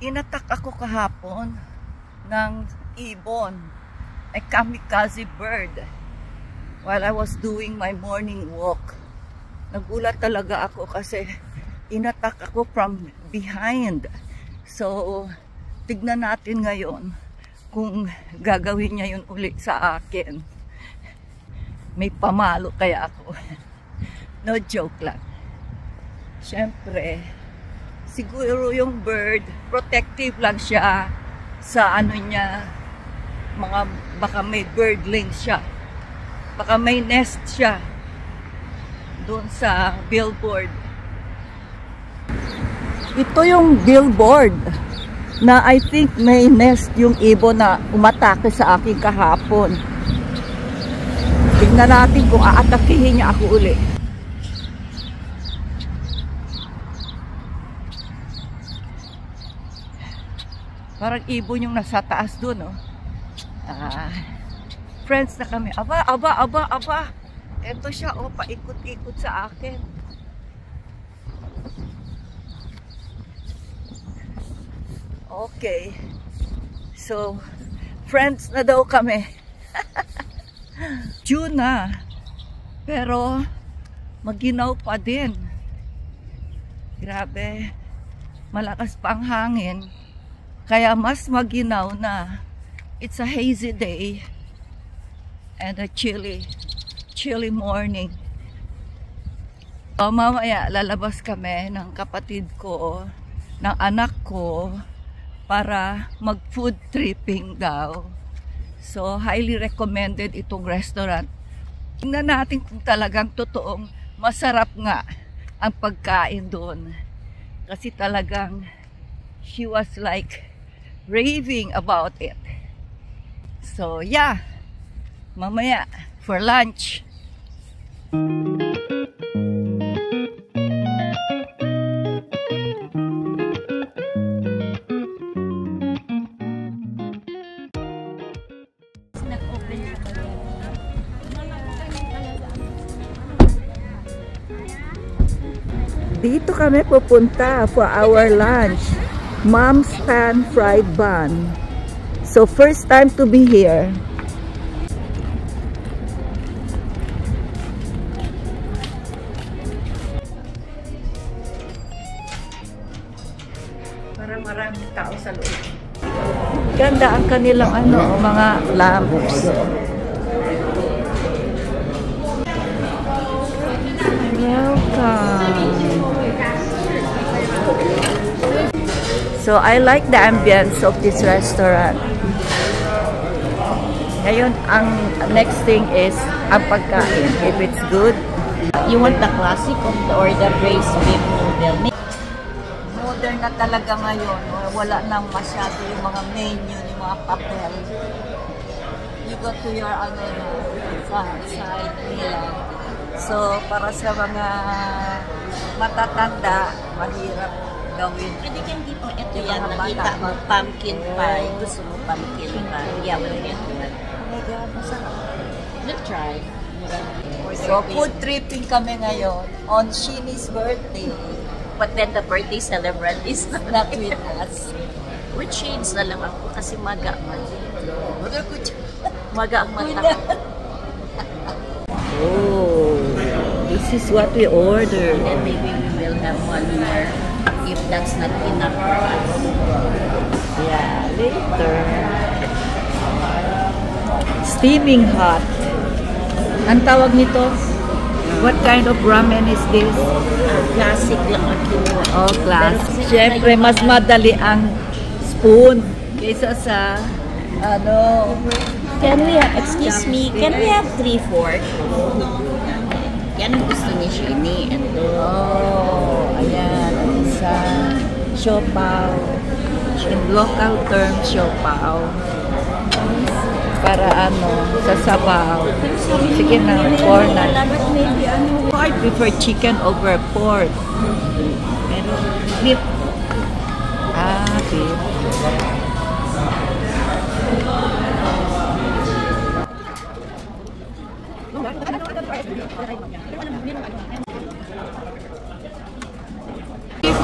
Inatak ako kahapon ng ibon, a kamikaze bird, while I was doing my morning walk. Nagulat talaga ako kasi inatak ako from behind. So, tignan natin ngayon kung gagawin niya yun ulit sa akin. May pamalo kaya ako. No joke lang. Siyempre, siguro yung bird, protective lang siya sa ano niya, baka may birdlings siya. Baka may nest siya doon sa billboard. Ito yung billboard na I think may nest yung ibon na umatake sa akin kahapon. Tingnan natin kung aatakihin niya ako uli. Parang ibon yung nasa taas doon, oh. Friends na kami. Aba. Ito siya, oh, paikot-ikot sa akin. Okay. So, friends na daw kami. June na. Pero, maginaw pa din. Grabe. Malakas pa ang hangin. Kaya mas maginaw na. It's a hazy day and a chilly morning. Mamaya lalabas kami ng kapatid ko, ng anak ko, para mag food tripping daw. So highly recommended itong restaurant. Tingnan natin kung talagang totoong masarap nga ang pagkain doon. Kasi talagang she was like raving about it. So yeah, mamaya for lunch. Dito kami pupunta for our lunch. Mom's Pan Fried Bun. So first time to be here. Parang maraming tao sa loob. Ganda ang kanilang mga lamps. Welcome. So I like the ambience of this restaurant. Ngayon, ang next thing is ang pagkain. If it's good. You want the classic or the braised beef noodle? Modern na talaga ngayon. Wala nang masyado yung mga menu, yung mga papel. You go to your side nila. So, para sa mga matatanda, mahirap gawin. Pwede kang dito, ito yan, nakita mo, pumpkin pie. Gusto mo pumpkin pie. Yeah, we'll get it. Oh my God, masarap. We'll try. So, food tripping kami ngayon on Shini's birthday. But then the birthday celebrant is Not with us. We change na lang ako kasi maga man. Maga ang mata. Oh, this is what we ordered. And then maybe we will have one more if that's not enough for us. Yeah, later. Steaming hot. Ang tawag nito? What kind of ramen is this? Classic lang ang kinuha. Oh, classic. Siyempre, mas madali ang spoon kaysa sa Can we have, excuse me, can we have 3 forks? Yan ang gusto ni Shini. Oh, ayan. Isa. Siopaw. In local term, siopaw. Para sa sabaw. Sige na, pork na. I prefer chicken over pork. Pero, beef. Beef.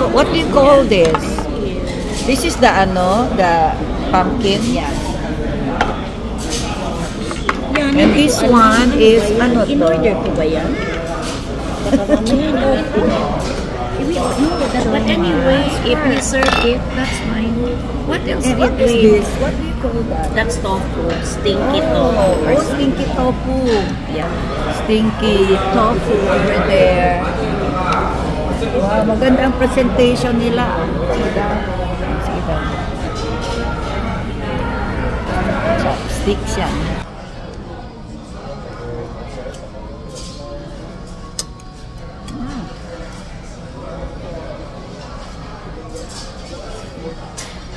What do you call this? This is the pumpkin. Yeah. And this one is ano to? In-order ko ba yan? Baka mamaya tofu. But anyways, if we serve it, that's fine. What else And we what is doing? this? What do you call that? That's tofu. Stinky tofu. Oh, stinky tofu. Yeah. Stinky tofu over there. Wow, maganda ang presentation nila. Sida. Chopstick siya.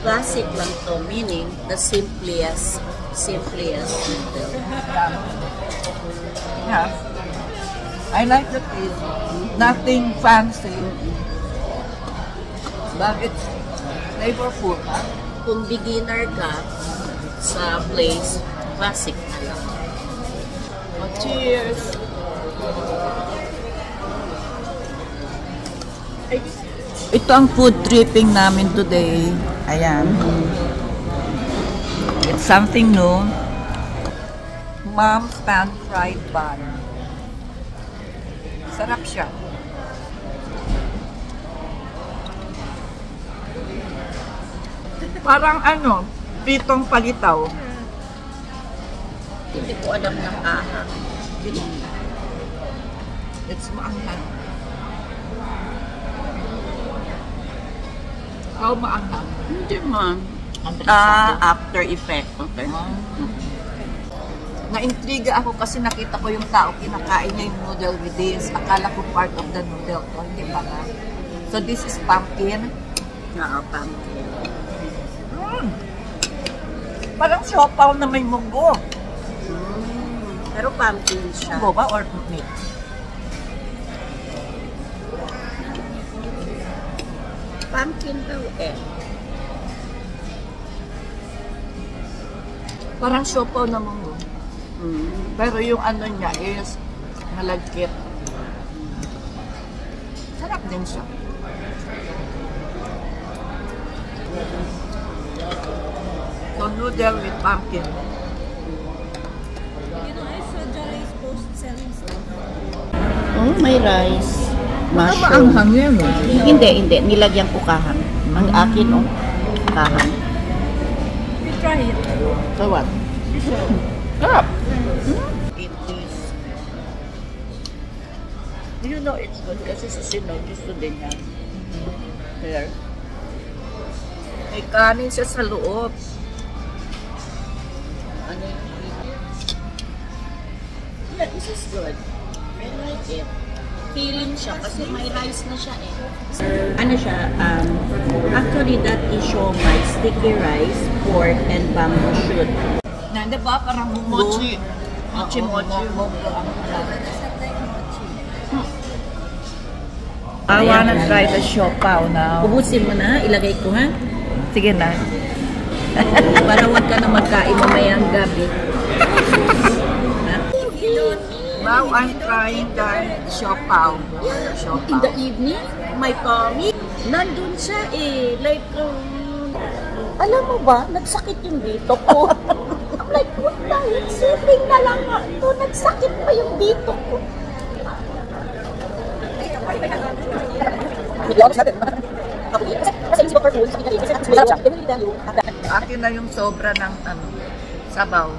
Classic lang to, meaning the simplest noodle. Yeah. I like the taste. Nothing fancy. But it's flavorful. Kung beginner ka sa place, classic na lang. Oh, cheers! Ito ang food tripping namin today. Ayan. It's something new. Mom's pan-fried bun. Sarap siya. Parang pitong palitaw. Hindi ko alam ng ahang. It's maanghang. How maanghang? Hindi man. After effect. Okay. Na-intriga ako kasi nakita ko yung tao kinakain niya yung noodle with this. Akala ko part of the noodle to. Hindi pala. So this is pumpkin. Pumpkin. Parang siopaw na may munggo. Pero pumpkin siya. Munggo ba or meat? Pumpkin daw eh. Parang siopaw na munggo. Pero yung niya is malagkit. Sarap din siya. So noodle with pumpkin. I saw Jara is post selling stuff. Oh, may rice. Mushroom. Maanghang yan, no? Hindi. Nilagyan ko kahang. Ang akin, kahang. You try it. So what? Sarap. Eat this. You know it's good kasi si Sino gusto din yan. There. May kanin siya sa loob. Yeah, this is good. I like it. Feeling siya kasi may rice na siya eh. Ano siya, actually that is siomai, sticky rice, pork, and bamboo shoot. Na, di ba? Parang Mochi. Mochi. I Ayan. wanna try the siopaw now. Ubusin mo na, ilagay ko ha. Sige na. Para huwag ka na magkain mamayang gabi. Now I'm trying the siopaw. In the evening, my tummy, nandun siya eh. Like, alam mo ba, nagsakit yung dito ko. I'm like, what the heck, sitting na lang ako. Nagsakit pa yung dito ko. Akin na yung sobra ng sabaw.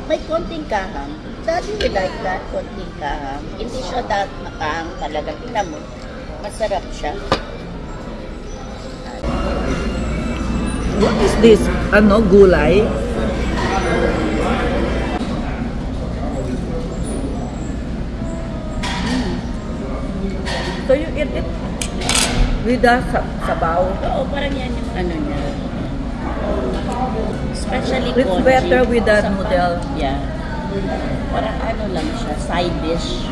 May konting kahang. Daddy will like that, konting kahang. Hindi siya that makahang talaga. Tingnan mo, masarap siya. What is this? Gulay? So you eat it with the sabaw? Oo, parang yan yung ano niya. Especially It's congee. better with the Sa- noodle. Yeah. Parang ano lang siya, side dish.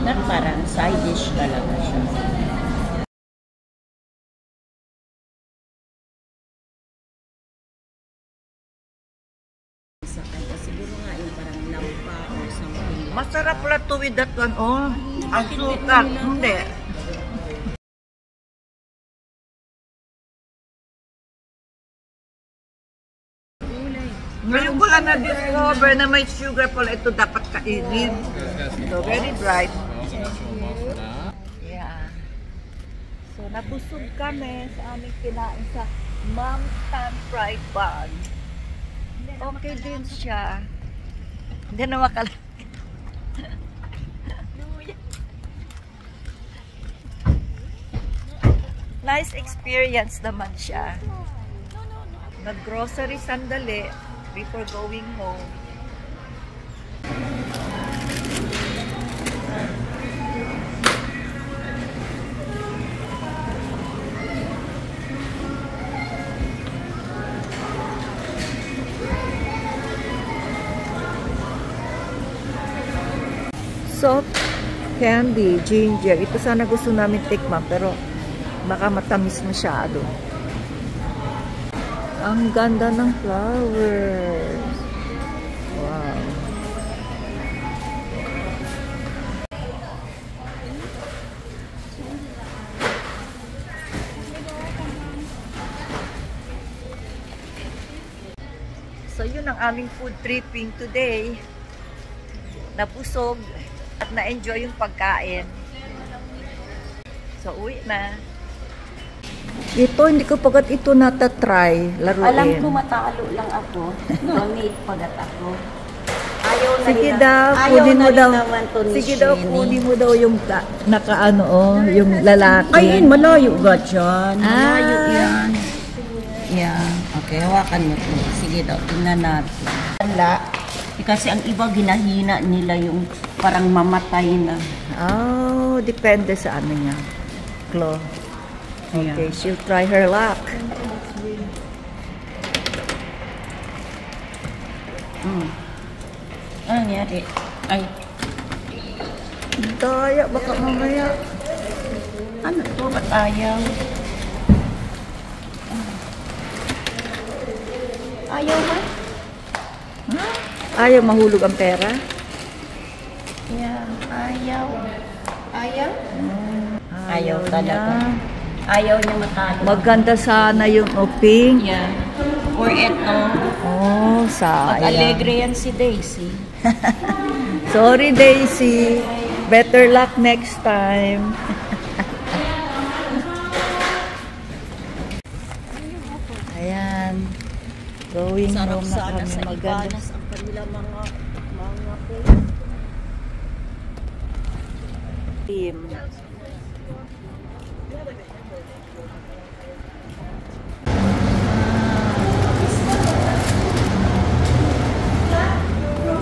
Na parang side dish talaga siya. Siguro nga yung parang lampa or something. Masarap pala to with that one. Ang sukat, hindi. Ngayon ko lang na-discover na may sugar pala ito dapat kainin. So, very bright. Yeah. So, nabusog kami sa aming kinain sa Mom's Tan Fried Bun. Okay din siya. Hindi na Nice experience naman siya. Nag-grocery sandali before going home. Soft candy, ginger. Ito sana gusto namin tikman pero baka matamis masyado. Ang ganda ng flowers. Wow. So yun ang aming food tripping today. Nabusog at na-enjoy yung pagkain. So uwi na. Ito, hindi ko pagat ito natatry, laruin. Alam ko matalo lang ako. Donate pagat ako. Ayaw na Sige nila. daw, Ayaw kunin na mo daw. naman to ni Sige daw, Shenny. kunin mo daw yung nakaano, oh, yung lalaki. Ayun, malayo ga dyan. Malayo Ah. yan. Yeah. Okay, hawakan mo to. Sige daw, tingnan natin. Wala. Kasi ang iba ginahina nila yung parang mamatay na. Oh, depende sa ano niya. Claw. Okay, she'll try her luck. Ano nangyari? Ay, Daya, baka mamaya. ano to? Ba't ayaw? Ayaw ba? Ayaw mahulog ang pera. Yeah, ayaw. Ayaw? Ayaw talaga. niya. Ayaw niya matalo. Maganda sana yung pink. Yeah. Or eto. Oh, sayang. Mag-alegre yan si Daisy. Sorry, Daisy. Better luck next time. Ayan. Going Sarap home na sana kami. sa Maganda. Ibanas ang kanila mga Team.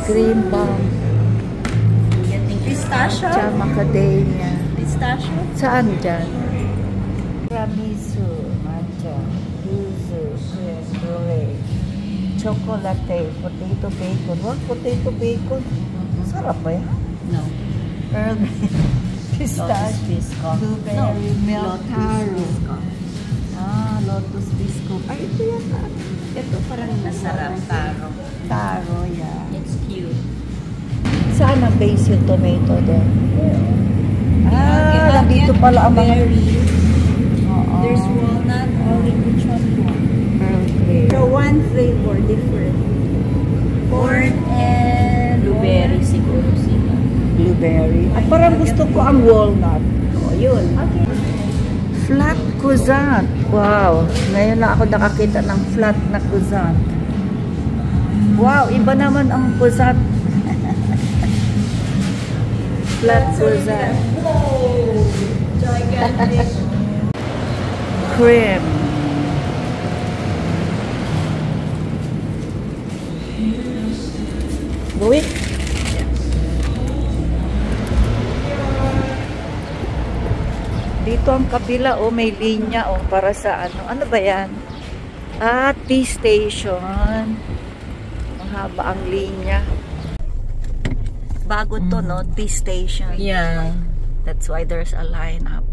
Cream bomb. pistachio. Tsaka macadamia. Pistachio. Saan dyan? Tiramisu, matcha, yuzu, creme brulee, chocolate, potato bacon. Wow, potato bacon. Sarap ba yan? No. Earl Grey, Lotus pistachio, biscuit. blueberry, milk Lotus taro. biscuit. Ah, lotus biscuit. Ay, ito yan. Ito parang masarap. Taro. Taro, yeah. It's cute. Saan ang basil tomato din? Ah, nandito pala ang mga... Oo. There's walnut, orange, which one you want? Earl Grey. So one flavor different. Corn and blueberry siguro sila. Blueberry. At parang gusto ko ang walnut. O, yun. Okay. Flat croissant. Wow. Ngayon lang ako nakakita ng flat na croissant. Wow, iba naman ang croissant. Flat croissant. Whoa! Gigantic. Cream. Buwi. Dito ang kabila, oh, may linya, oh, para sa ano. Ano ba yan? Ah, tea station. Mahaba ang linya. Bago to, no? Tea station. Yeah. That's why there's a line up.